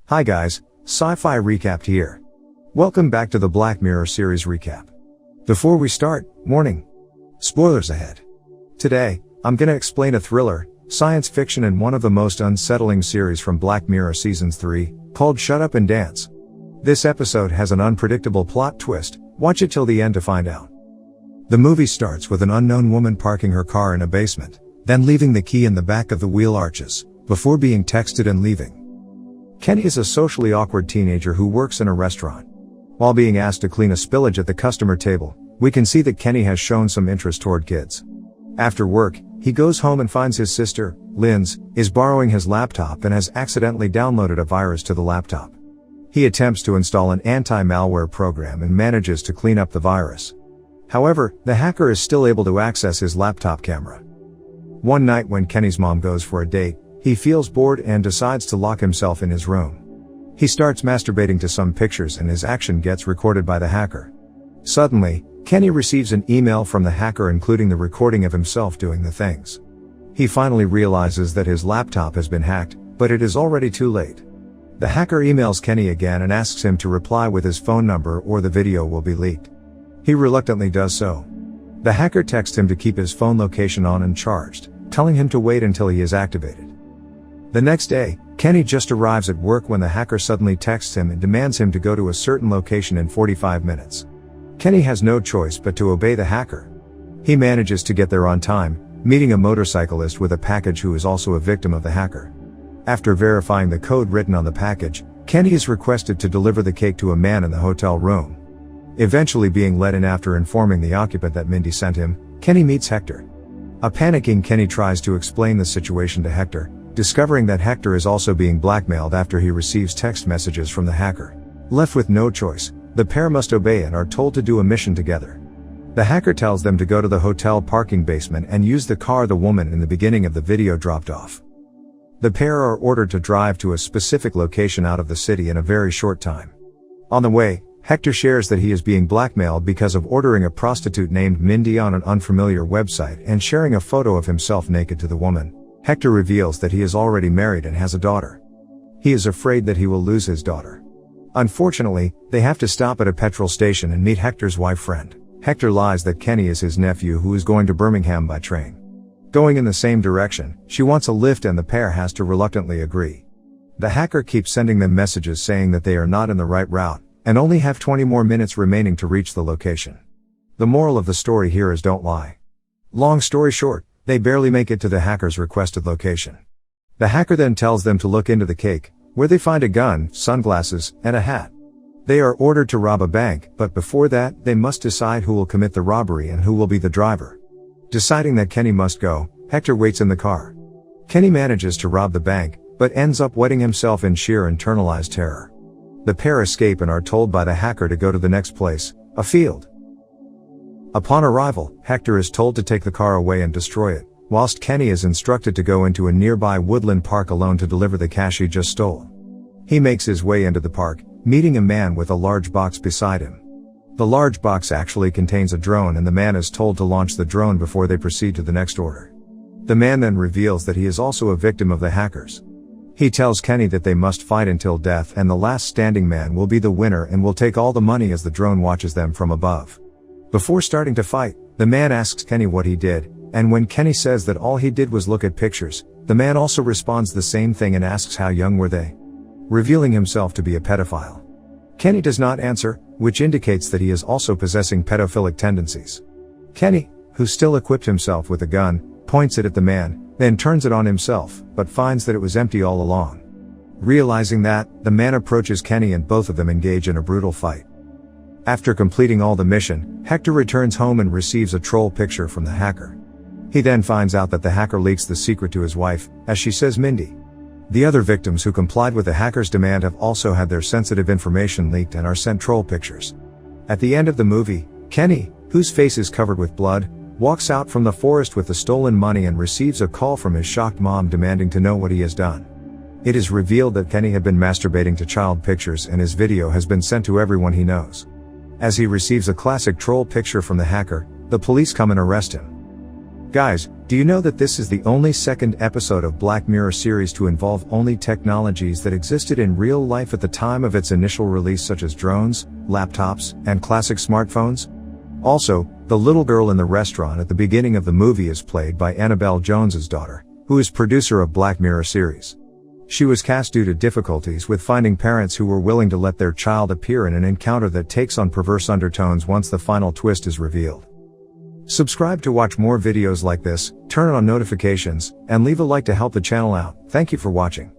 Hi guys, Sci-fi Recapped here. Welcome back to the Black Mirror series recap. Before we start, warning. Spoilers ahead. Today, I'm gonna explain a thriller, science fiction and one of the most unsettling series from Black Mirror Seasons 3, called Shut Up and Dance. This episode has an unpredictable plot twist, watch it till the end to find out. The movie starts with an unknown woman parking her car in a basement, then leaving the key in the back of the wheel arches, before being texted and leaving. Kenny is a socially awkward teenager who works in a restaurant. While being asked to clean a spillage at the customer table, we can see that Kenny has shown some interest toward kids. After work, he goes home and finds his sister, Linz, is borrowing his laptop and has accidentally downloaded a virus to the laptop. He attempts to install an anti-malware program and manages to clean up the virus. However, the hacker is still able to access his laptop camera. One night when Kenny's mom goes for a date, he feels bored and decides to lock himself in his room. He starts masturbating to some pictures and his action gets recorded by the hacker. Suddenly, Kenny receives an email from the hacker including the recording of himself doing the things. He finally realizes that his laptop has been hacked, but it is already too late. The hacker emails Kenny again and asks him to reply with his phone number or the video will be leaked. He reluctantly does so. The hacker texts him to keep his phone location on and charged, telling him to wait until he is activated. The next day, Kenny just arrives at work when the hacker suddenly texts him and demands him to go to a certain location in 45 minutes. Kenny has no choice but to obey the hacker. He manages to get there on time, meeting a motorcyclist with a package who is also a victim of the hacker. After verifying the code written on the package, Kenny is requested to deliver the cake to a man in the hotel room. Eventually being let in after informing the occupant that Mindy sent him, Kenny meets Hector. A panicking Kenny tries to explain the situation to Hector, discovering that Hector is also being blackmailed after he receives text messages from the hacker. Left with no choice, the pair must obey and are told to do a mission together. The hacker tells them to go to the hotel parking basement and use the car the woman in the beginning of the video dropped off. The pair are ordered to drive to a specific location out of the city in a very short time. On the way, Hector shares that he is being blackmailed because of ordering a prostitute named Mindy on an unfamiliar website and sharing a photo of himself naked to the woman. Hector reveals that he is already married and has a daughter. He is afraid that he will lose his daughter. Unfortunately, they have to stop at a petrol station and meet Hector's wife friend. Hector lies that Kenny is his nephew who is going to Birmingham by train. Going in the same direction, she wants a lift and the pair has to reluctantly agree. The hacker keeps sending them messages saying that they are not in the right route, and only have 20 more minutes remaining to reach the location. The moral of the story here is don't lie. Long story short, they barely make it to the hacker's requested location. The hacker then tells them to look into the cake, where they find a gun, sunglasses, and a hat. They are ordered to rob a bank, but before that, they must decide who will commit the robbery and who will be the driver. Deciding that Kenny must go, Hector waits in the car. Kenny manages to rob the bank, but ends up wetting himself in sheer internalized terror. The pair escape and are told by the hacker to go to the next place, a field. Upon arrival, Hector is told to take the car away and destroy it, whilst Kenny is instructed to go into a nearby woodland park alone to deliver the cash he just stole. He makes his way into the park, meeting a man with a large box beside him. The large box actually contains a drone and the man is told to launch the drone before they proceed to the next order. The man then reveals that he is also a victim of the hackers. He tells Kenny that they must fight until death and the last standing man will be the winner and will take all the money as the drone watches them from above. Before starting to fight, the man asks Kenny what he did, and when Kenny says that all he did was look at pictures, the man also responds the same thing and asks how young were they, revealing himself to be a pedophile. Kenny does not answer, which indicates that he is also possessing pedophilic tendencies. Kenny, who still equipped himself with a gun, points it at the man, then turns it on himself, but finds that it was empty all along. Realizing that, the man approaches Kenny and both of them engage in a brutal fight. After completing all the mission, Hector returns home and receives a troll picture from the hacker. He then finds out that the hacker leaks the secret to his wife, as she says Mindy. The other victims who complied with the hacker's demand have also had their sensitive information leaked and are sent troll pictures. At the end of the movie, Kenny, whose face is covered with blood, walks out from the forest with the stolen money and receives a call from his shocked mom demanding to know what he has done. It is revealed that Kenny had been masturbating to child pictures and his video has been sent to everyone he knows. As he receives a classic troll picture from the hacker, the police come and arrest him. Guys, Do you know that this is the only second episode of Black Mirror series to involve only technologies that existed in real life at the time of its initial release, such as drones, laptops, and classic smartphones? Also, the little girl in the restaurant at the beginning of the movie is played by Annabelle Jones's daughter, who is producer of Black Mirror series. She was cast due to difficulties with finding parents who were willing to let their child appear in an encounter that takes on perverse undertones once the final twist is revealed. Subscribe to watch more videos like this, turn on notifications, and leave a like to help the channel out. Thank you for watching.